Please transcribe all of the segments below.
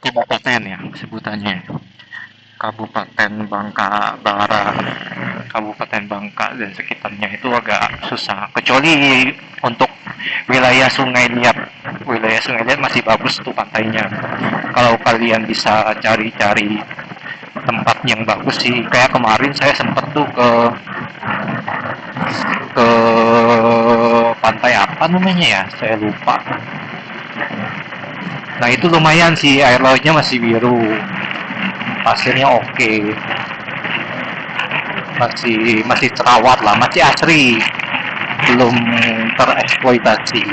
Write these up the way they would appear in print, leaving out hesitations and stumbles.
kabupaten ya sebutannya. Kabupaten Bangka Barat, Kabupaten Bangka dan sekitarnya itu agak susah. Kecuali untuk wilayah Sungai Liat, wilayah Sungai Liat masih bagus tuh pantainya. Kalau kalian bisa cari-cari tempat yang bagus sih, kayak kemarin saya sempet tuh ke pantai apa namanya ya, saya lupa. Nah itu lumayan sih, air lautnya masih biru, pasirnya oke, masih masih terawat lah, masih asri, belum tereksploitasi.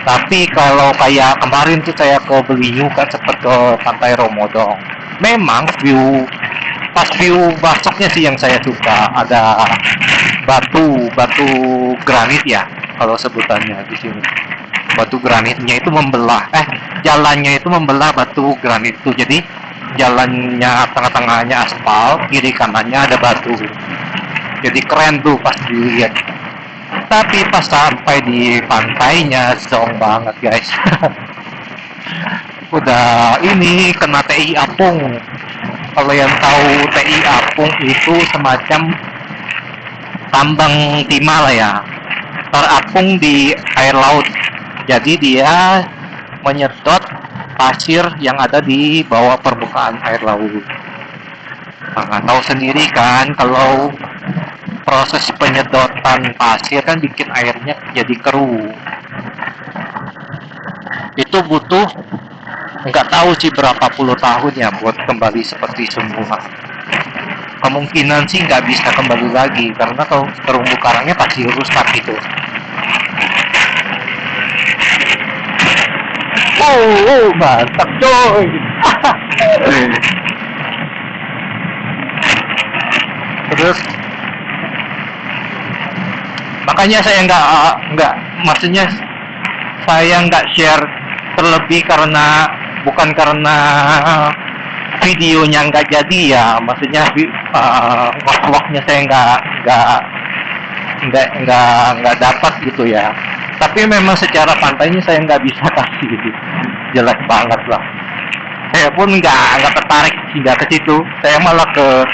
Tapi kalau kayak kemarin tuh saya ke Belinyu kan sempet ke Pantai Romodong. Memang view masuknya sih yang saya suka. Ada batu batu granit ya kalau sebutannya di sini. Batu granitnya itu membelah, jalannya itu membelah batu granit itu. Jadi jalannya tengah-tengahnya aspal, kiri kanannya ada batu. Jadi keren tuh pas dilihat. Tapi pas sampai di pantainya zong banget guys. Udah ini kena TI apung. Kalau yang tahu TI apung itu semacam tambang timah lah ya, terapung di air laut. Jadi dia menyedot pasir yang ada di bawah permukaan air laut. Nah, tahu sendiri kan kalau proses penyedotan pasir kan bikin airnya jadi keruh. Itu butuh nggak tahu sih berapa puluh tahun ya buat kembali seperti semula. Kemungkinan sih nggak bisa kembali lagi karena kalau terumbu karangnya pasti rusak gitu. Mantap coy. Terus makanya saya nggak maksudnya saya nggak share terlebih karena bukan karena videonya nggak jadi ya, maksudnya vlognya saya nggak dapat gitu ya. Tapi memang secara pantainya saya nggak bisa kasih gitu, jelek banget lah. Saya pun nggak tertarik hingga ke situ. Saya malah ke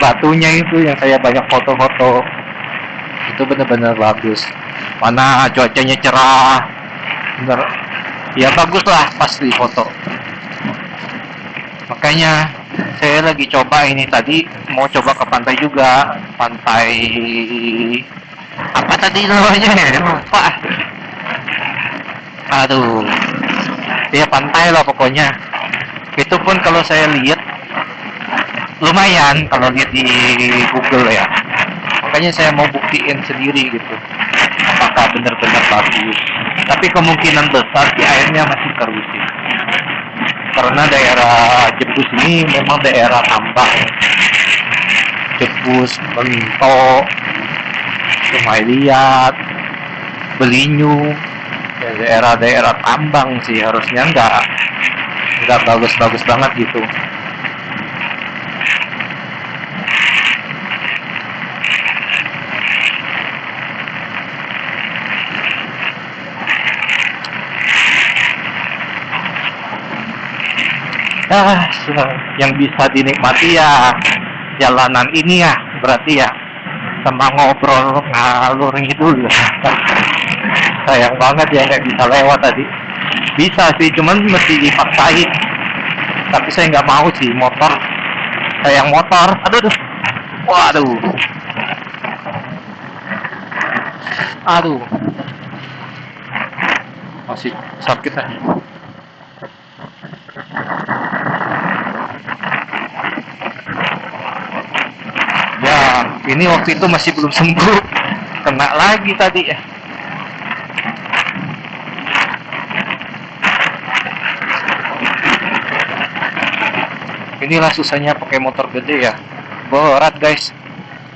batunya itu yang saya banyak foto-foto. Itu benar-benar bagus. Mana cuacanya cerah, bener ya bagus lah pas di foto. Makanya saya lagi coba ini tadi mau coba ke pantai juga, pantai apa tadi namanya ya lupa. Aduh, ya pantai lah pokoknya. Itu pun kalau saya lihat lumayan kalau lihat di Google ya. Makanya saya mau buktiin sendiri gitu, apakah benar-benar bagus. Tapi kemungkinan besar di airnya masih keruh sih. Karena daerah Jebus ini memang daerah tambang. Jebus, Mentok, Sungai Liat, Belinyu, ya daerah-daerah tambang sih, harusnya nggak bagus-bagus banget gitu. Yang bisa dinikmati ya jalanan ini ya, berarti ya sama ngobrol ngalur ngidul. Sayang banget ya nggak bisa lewat tadi. Bisa sih, cuman mesti dipaksain. Tapi saya nggak mau sih, motor. Sayang motor. Aduh. Waduh. Aduh. Masih sakit aja. Ya, ini waktu itu masih belum sembuh. Kena lagi tadi ya. Inilah susahnya pakai motor gede ya, berat guys.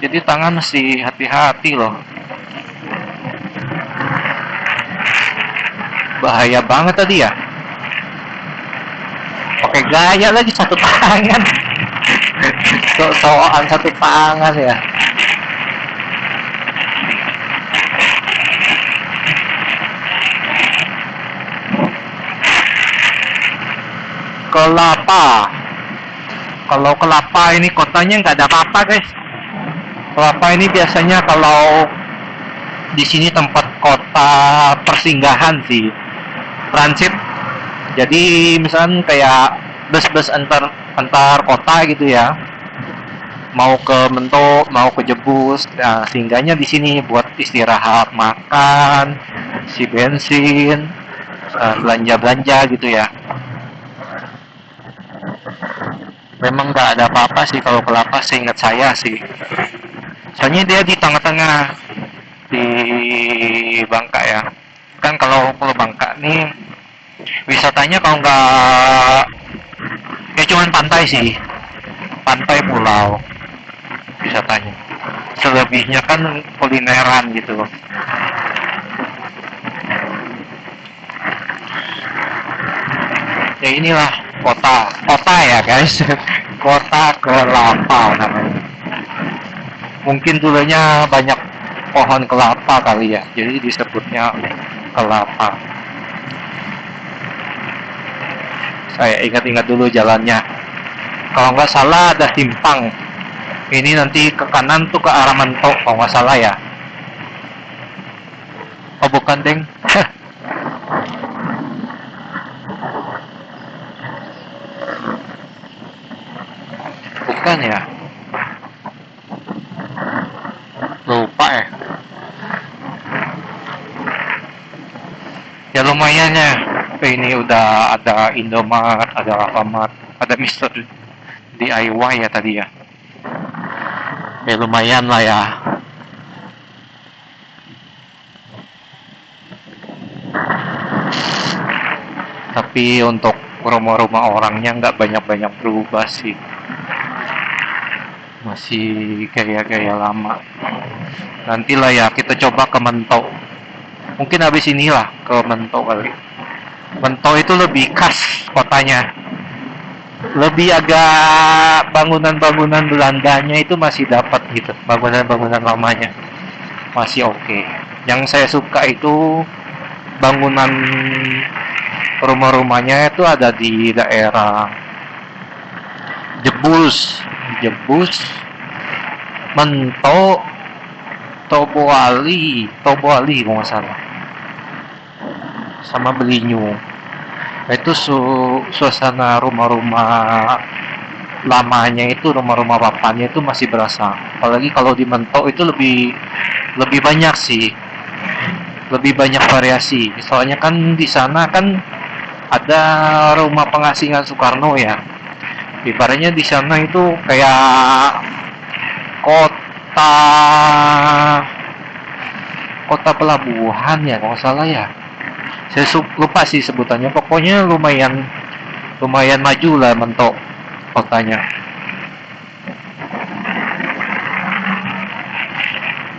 Jadi tangan mesti hati-hati loh. Bahaya banget tadi ya. Pakai gaya lagi satu tangan. Soal satu tangan ya. Kelapa. Kalau Kelapa ini kotanya nggak ada apa-apa guys. Kelapa ini biasanya kalau di sini tempat kota persinggahan sih, transit. Jadi misalkan kayak bus-bus antar kota gitu ya, mau ke Mentok, mau ke Jebus, nah singgahnya di sini buat istirahat, makan, isi bensin, belanja-belanja gitu ya. Memang nggak ada apa-apa sih kalau Kelapa, seingat saya sih. Soalnya dia di tengah-tengah di Bangka ya. Kan kalau Pulau Bangka nih wisatanya kalau nggak ya cuman pantai sih, pantai pulau wisatanya. Selebihnya kan kulineran gitu. Ya inilah kota ya guys. Kota Kelapa namanya. Mungkin dulunya banyak pohon kelapa kali ya, jadi disebutnya Kelapa. Saya ingat-ingat dulu jalannya. Kalau nggak salah ada simpang. Ini nanti ke kanan tuh ke arah Mentok kalau nggak salah ya. Oh bukan deng. Bukan ya. Lupa ya. Ya lumayan ya. Ini udah ada Indomaret, ada Alfamart, ada Mister DIY ya tadi ya. Ya lumayan lah ya. Tapi untuk rumah-rumah orangnya nggak banyak-banyak berubah sih. Masih gaya-gaya lama. Nantilah ya kita coba ke Mentok. Mungkin habis inilah ke Mentok kali. Mentok itu lebih khas kotanya. Lebih agak bangunan-bangunan Belandanya itu masih dapat gitu. Bangunan-bangunan lamanya masih oke. Yang saya suka itu bangunan rumah-rumahnya itu ada di daerah Jebus, Mentok, Toboali kalau nggak salah, sama Belinyu. Itu suasana rumah-rumah lamanya itu, rumah-rumah bapaknya itu masih berasa. Apalagi kalau di Mentok itu lebih banyak sih, lebih banyak variasi. Soalnya kan di sana kan ada rumah pengasingan Soekarno ya. Ibaratnya di sana itu kayak kota kota pelabuhan ya kalau nggak salah ya. Saya lupa sih sebutannya. Pokoknya lumayan maju lah Mentok kotanya.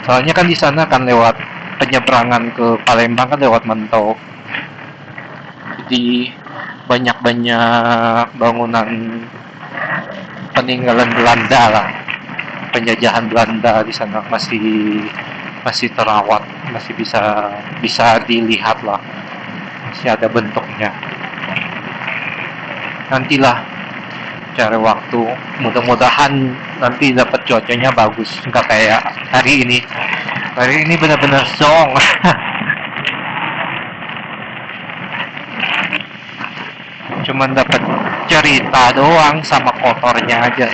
Soalnya kan di sana kan lewat penyeberangan ke Palembang kan lewat Mentok. Jadi banyak bangunan peninggalan Belanda lah, penjajahan Belanda di sana masih terawat, masih bisa dilihat lah, masih ada bentuknya. Nantilah cari waktu, mudah-mudahan nanti dapat cuacanya bagus, nggak kayak hari ini. Hari ini benar-benar zong. Cuman dapat cerita doang sama kotornya aja.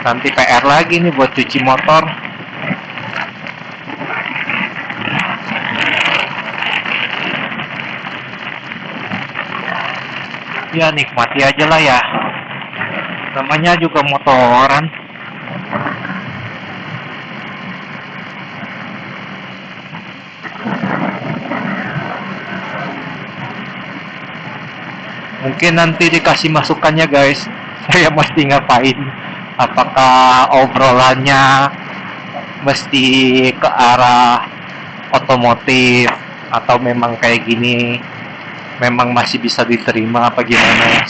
Nanti PR lagi nih buat cuci motor. Ya nikmati aja lah ya. Namanya juga motoran. Mungkin nanti dikasih masukannya guys, saya mesti ngapain, apakah obrolannya mesti ke arah otomotif atau memang kayak gini memang masih bisa diterima apa gimana.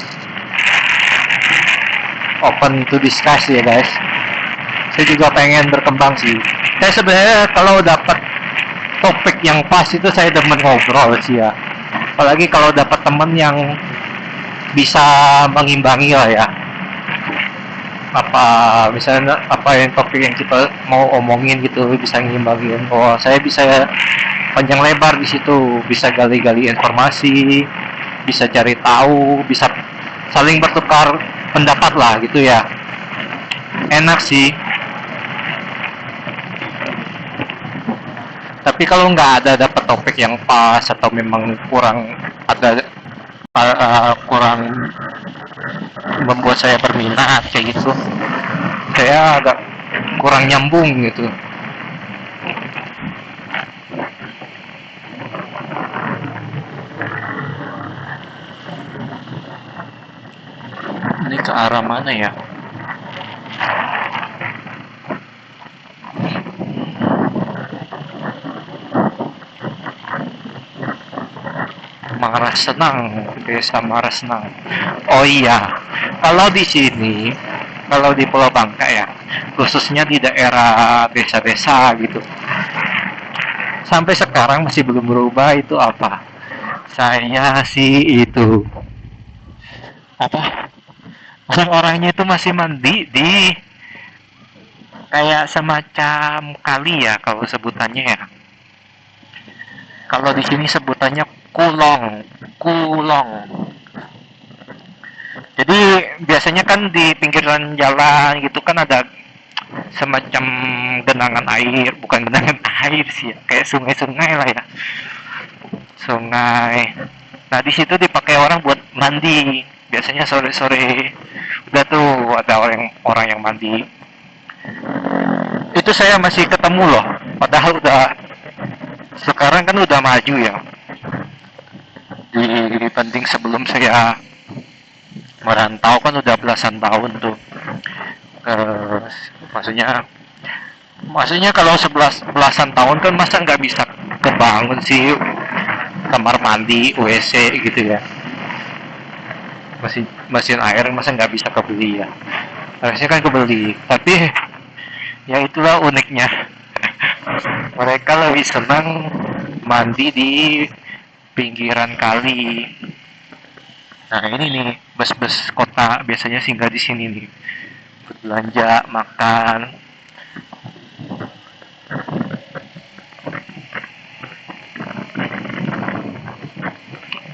Open to discuss ya guys. Saya juga pengen berkembang sih. Saya sebenarnya kalau dapat topik yang pas itu saya demen ngobrol sih ya, apalagi kalau dapat temen yang bisa mengimbangi lah ya, apa misalnya apa yang topik yang kita mau omongin gitu bisa ngimbangin. Oh, saya bisa panjang lebar di situ, bisa gali-gali informasi, bisa cari tahu, bisa saling bertukar pendapat lah gitu ya. Enak sih. Tapi kalau nggak ada dapat topik yang pas atau memang kurang ada kurang membuat saya berminat kayak gitu, saya agak kurang nyambung gitu. Ini ke arah mana ya? Maras Senang, Desa Maras Senang. Oh iya, kalau di sini, kalau di Pulau Bangka ya, khususnya di daerah desa-desa gitu, sampai sekarang masih belum berubah itu apa? Saya sih itu apa? Orang-orangnya itu masih mandi di kayak semacam kali ya kalau sebutannya ya. Kalau di sini sebutannya kulong, kulong. Jadi biasanya kan di pinggiran jalan gitu kan ada semacam genangan air, bukan genangan air sih, ya, kayak sungai-sungai lah ya, sungai. Nah di situ dipakai orang buat mandi. Biasanya sore-sore udah tuh ada orang yang mandi. Itu saya masih ketemu loh. Padahal udah sekarang kan udah maju ya. Dibanding sebelum saya merantau kan udah belasan tahun tuh. Eh, maksudnya maksudnya kalau 11 belasan tahun kan masa nggak bisa kebangun sih kamar mandi WC gitu ya, mesin air masa nggak bisa kebeli ya, harusnya kan kebeli. Tapi ya itulah uniknya, mereka lebih senang mandi di pinggiran kali. Nah ini nih bus-bus kota biasanya singgah di sini nih, belanja makan.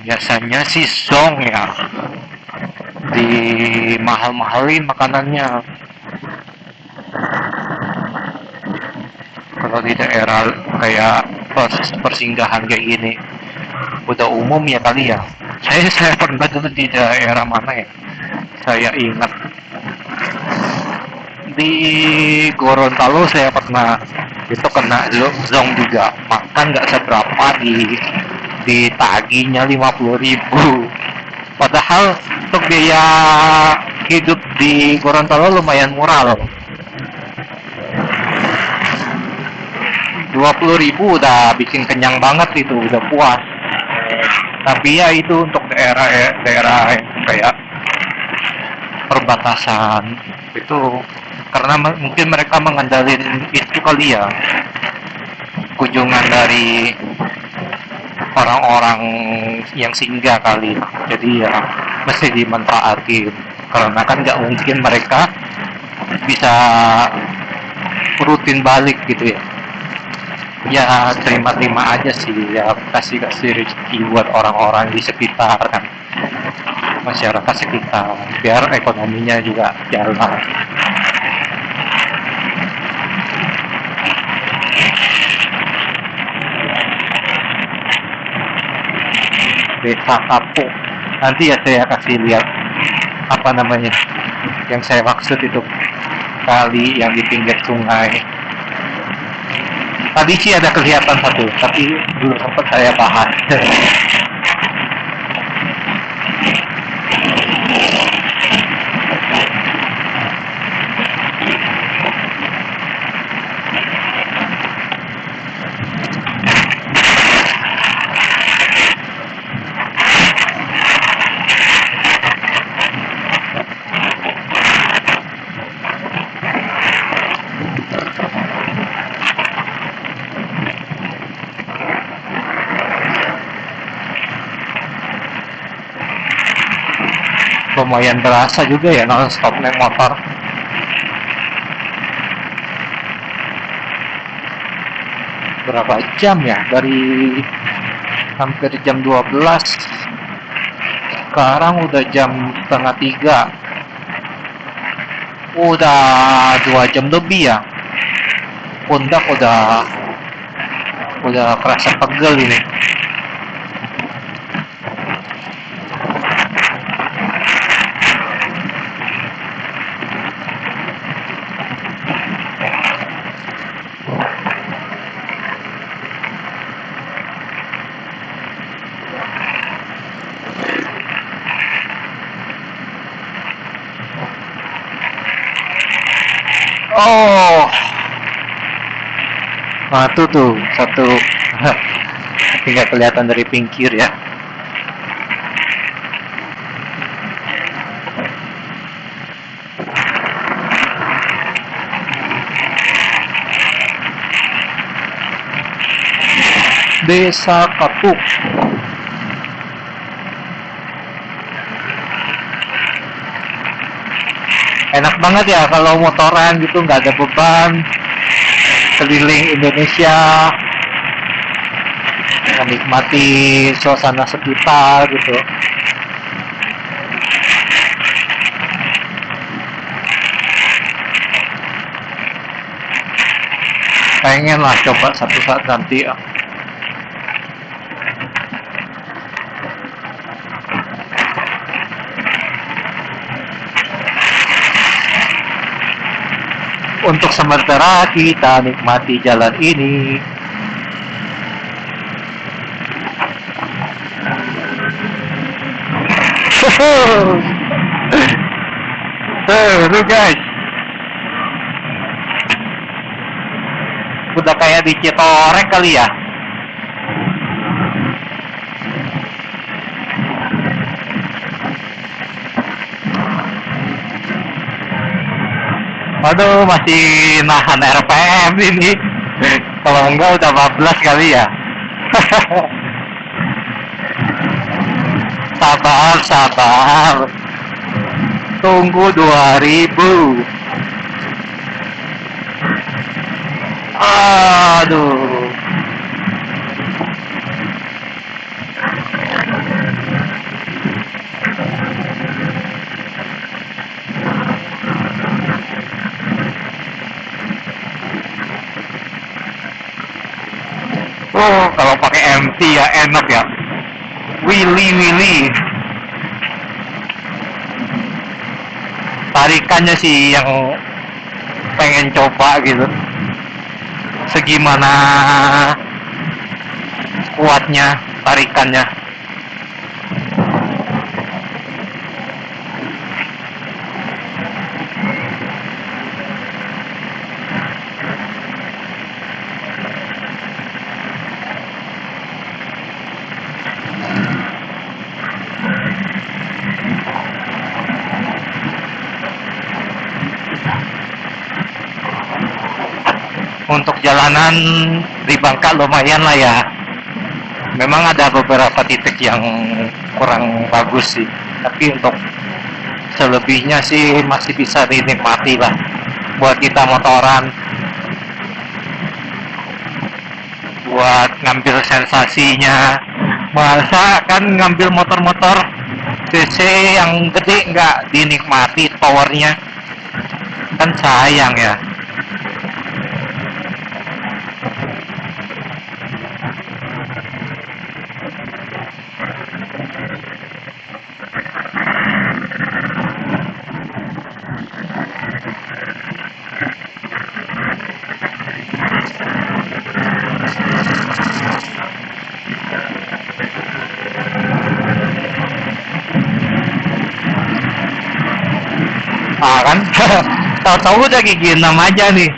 Biasanya sih zong ya, di mahal-mahalin makanannya. Kalau di daerah kayak persinggahan kayak gini udah umum ya kali ya. Saya pernah dulu di daerah mana ya, saya ingat di Gorontalo saya pernah itu kena zong juga, makan nggak seberapa di taginya 50.000, padahal untuk biaya hidup di Gorontalo lumayan murah loh. 20.000 udah bikin kenyang banget, itu udah puas. Tapi ya itu untuk daerah yang kayak perbatasan itu, karena mungkin mereka mengandalkan itu kali ya, kunjungan dari orang-orang yang singgah kali, jadi ya mesti dimanfaatin karena kan nggak mungkin mereka bisa rutin balik gitu ya. Ya terima-terima aja sih ya, kasih rezeki buat orang-orang di sekitar kan, masyarakat sekitar, biar ekonominya juga jalan. Desa Kapuk, nanti ya saya kasih lihat apa namanya yang saya maksud itu, kali yang di pinggir sungai. Tadi sih ada kelihatan satu, tapi belum sempat saya bahas. lumayan berasa juga ya non-stop naik motor. Berapa jam ya? Dari hampir jam 12, sekarang udah jam setengah 3, udah 2 jam lebih ya. Pundak udah kerasa pegel ini. Oh, nah tuh satu tapi nggak kelihatan dari pinggir ya. Desa Kapuk. Enak banget ya kalau motoran gitu, nggak ada beban, keliling Indonesia, menikmati suasana sekitar gitu. Pengen lah coba satu saat nanti ya. Untuk sementara kita nikmati jalan ini. Tuh guys, udah kayak di Citorek kali ya. Waduh, masih nahan RPM ini. Kalau enggak udah 14 kali ya. Sabar. Tunggu 2000. Aduh. Oh, kalau pakai MT ya enak ya. Willy. Tarikannya sih yang pengen coba gitu. Segimana kuatnya tarikannya. Untuk jalanan di Bangka lumayan lah ya. Memang ada beberapa titik yang kurang bagus sih, tapi untuk selebihnya sih masih bisa dinikmati lah buat kita motoran, buat ngambil sensasinya. Masa kan ngambil motor-motor cc yang gede nggak dinikmati powernya, kan sayang ya. Kan tahu-tahu udah gigi 6 aja nih,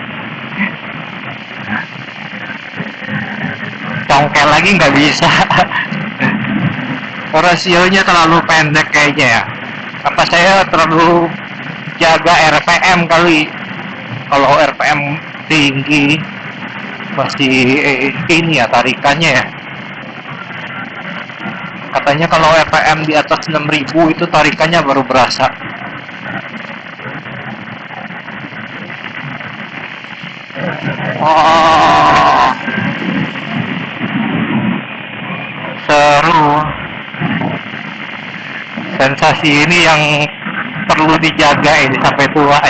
congkel lagi nggak bisa. Rasionya terlalu pendek kayaknya ya, apa saya terlalu jaga RPM kali. Kalau RPM tinggi masih ini ya tarikannya ya, Katanya kalau RPM di atas 6.000 itu tarikannya baru berasa. Oh, seru. Sensasi ini yang perlu dijaga ini sampai tua.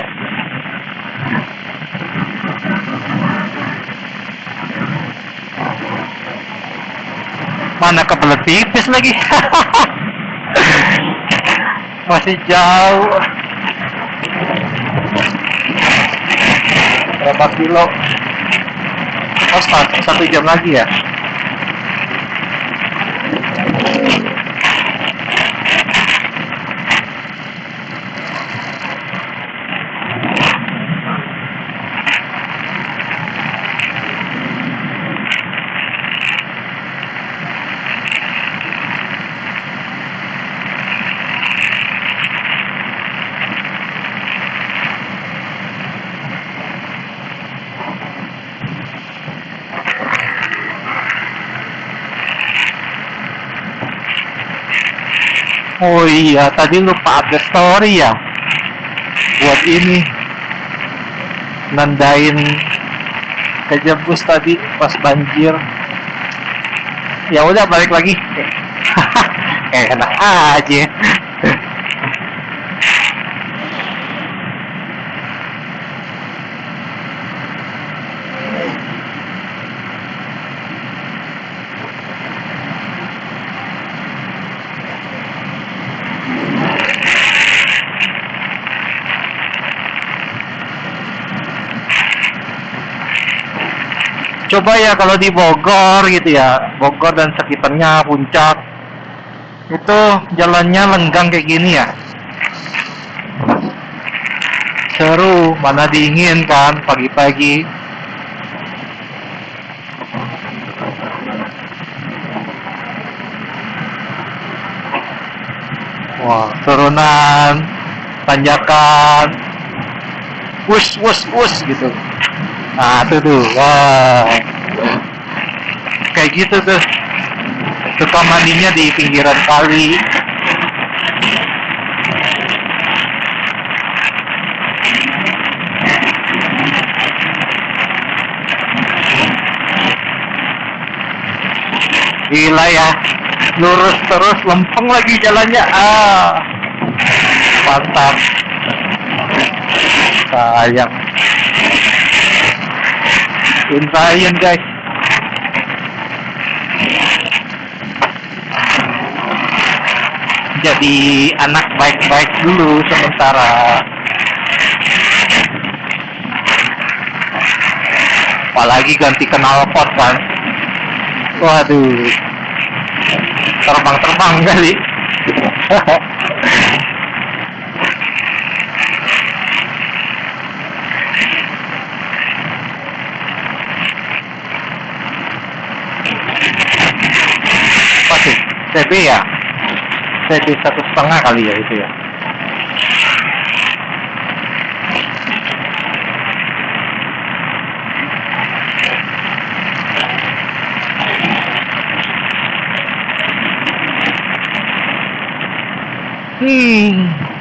Mana kebelet pipis lagi. Masih jauh. Berapa kilo? Oh, 1 jam lagi ya. Oh iya, tadi lupa update story ya. Buat ini nandain kejebus tadi pas banjir. Ya udah balik lagi. Enak aja. Coba ya kalau di Bogor gitu ya, Bogor dan sekitarnya Puncak, itu jalannya lenggang kayak gini ya. Seru, mana dingin kan pagi-pagi. Wah, turunan, tanjakan, wush wush wush gitu. Nah, tuh, wah, kayak gitu tuh. Tukang mandinya di pinggiran kali. Gila ya, lurus terus, lempeng lagi jalannya. Ah, mantap. Sayang. Insain guys. Jadi anak baik-baik dulu sementara. Apalagi ganti knalpot kan. Waduh. Terbang-terbang kali. Pasti CB ya? CB 1,5 kali ya itu ya.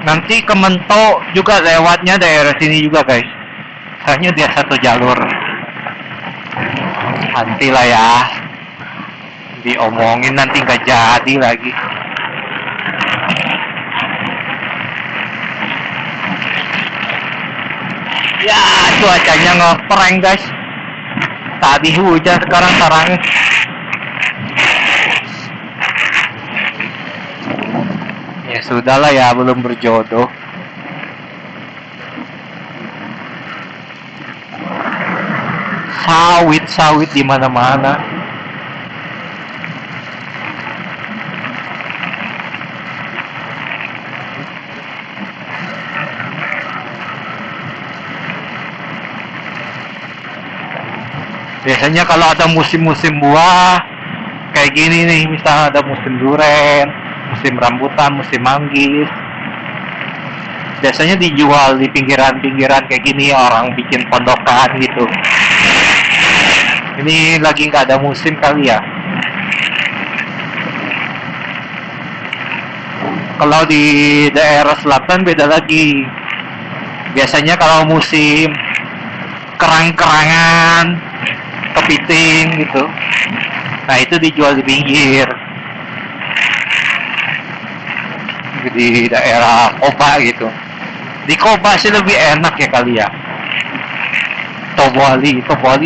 Nanti ke Mento juga lewatnya daerah sini juga guys. Hanya dia satu jalur. Nanti lah ya. Diomongin nanti nggak jadi lagi. Ya, cuacanya ngeprank guys. Tadi hujan, sekarang terang. Ya sudahlah ya, belum berjodoh. Sawit di mana-mana. Biasanya kalau ada musim-musim buah kayak gini nih, misalnya ada musim durian, musim rambutan, musim manggis, biasanya dijual di pinggiran-pinggiran kayak gini, orang bikin pondokan gitu. Ini lagi nggak ada musim kali ya. Kalau di daerah selatan beda lagi. Biasanya kalau musim kerang-kerangan, kepiting gitu, nah itu dijual di pinggir, di daerah Koba gitu. Di Koba sih lebih enak ya kali ya. Toboli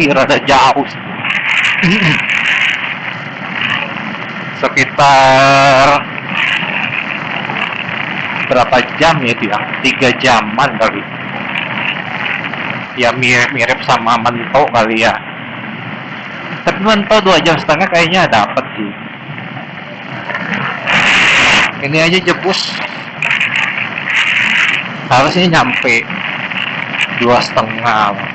rada jauh sih. Sekitar berapa jam ya itu ya? 3 jaman kali. Ya mirip sama Mento kali ya. Tapi Mento 2,5 jam kayaknya dapat sih. Ini aja jebus harusnya nyampe 2,5.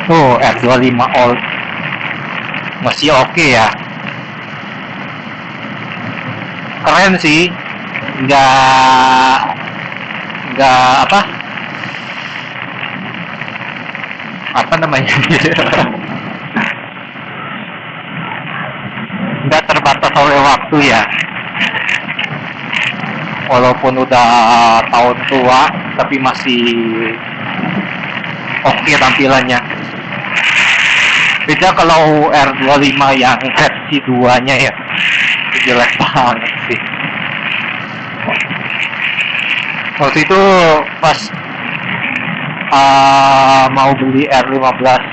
Tuh R25 old masih oke ya, keren sih, nggak apa namanya nggak terbatas oleh waktu ya, walaupun udah tahun tua tapi masih oke tampilannya. Beda kalau R25 yang versi 2 nya ya, jelek banget sih. Waktu itu pas mau beli R15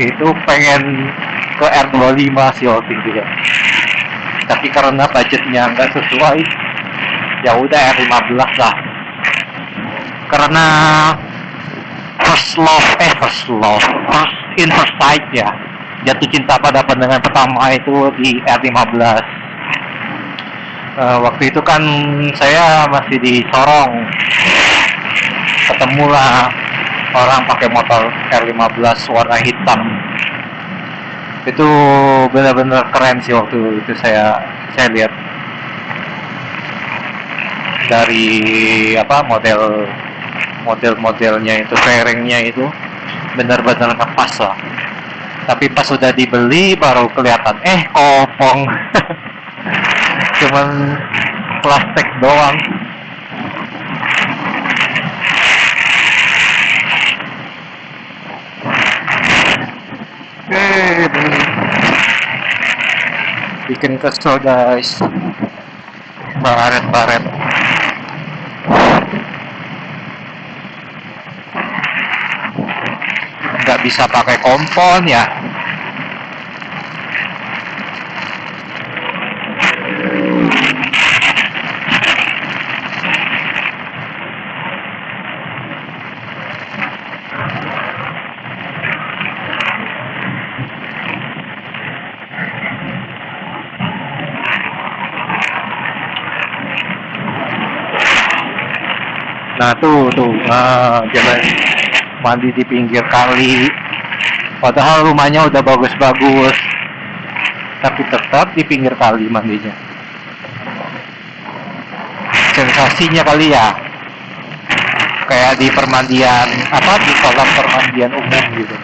itu pengen ke R25 sih waktu itu ya, tapi karena budgetnya nggak sesuai ya udah R15 lah. Karena first in first sight ya, jatuh cinta pada pandangan pertama itu di R15. Waktu itu kan saya masih di Sorong, ketemulah orang pakai motor R15 warna hitam. Itu benar-benar keren sih waktu itu saya lihat dari modelnya itu, fairingnya itu benar-benar ngepas lah. Tapi pas sudah dibeli baru kelihatan kopong. Cuman plastik doang. Bikin kesel guys, baret nggak bisa pakai kompon ya. Nah tuh jalan mandi di pinggir kali, padahal rumahnya udah bagus-bagus, tapi tetap di pinggir kali mandinya. Sensasinya kali ya, kayak di permandian di kolam permandian umum gitu.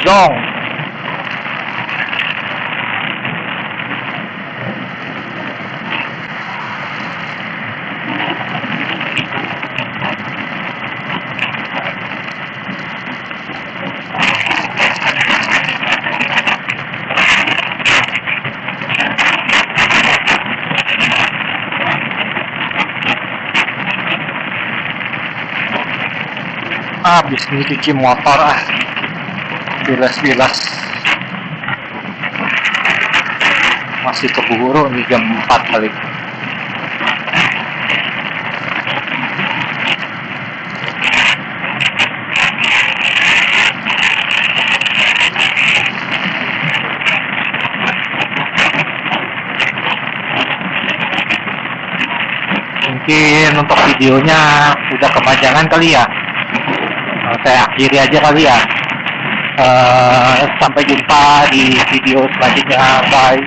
Zong. habis nih cuci motor bilas-bilas masih keburu nih jam 4 kali. Mungkin untuk videonya udah kepanjangan kali ya, saya akhiri aja kali ya. Sampai jumpa di video selanjutnya, bye.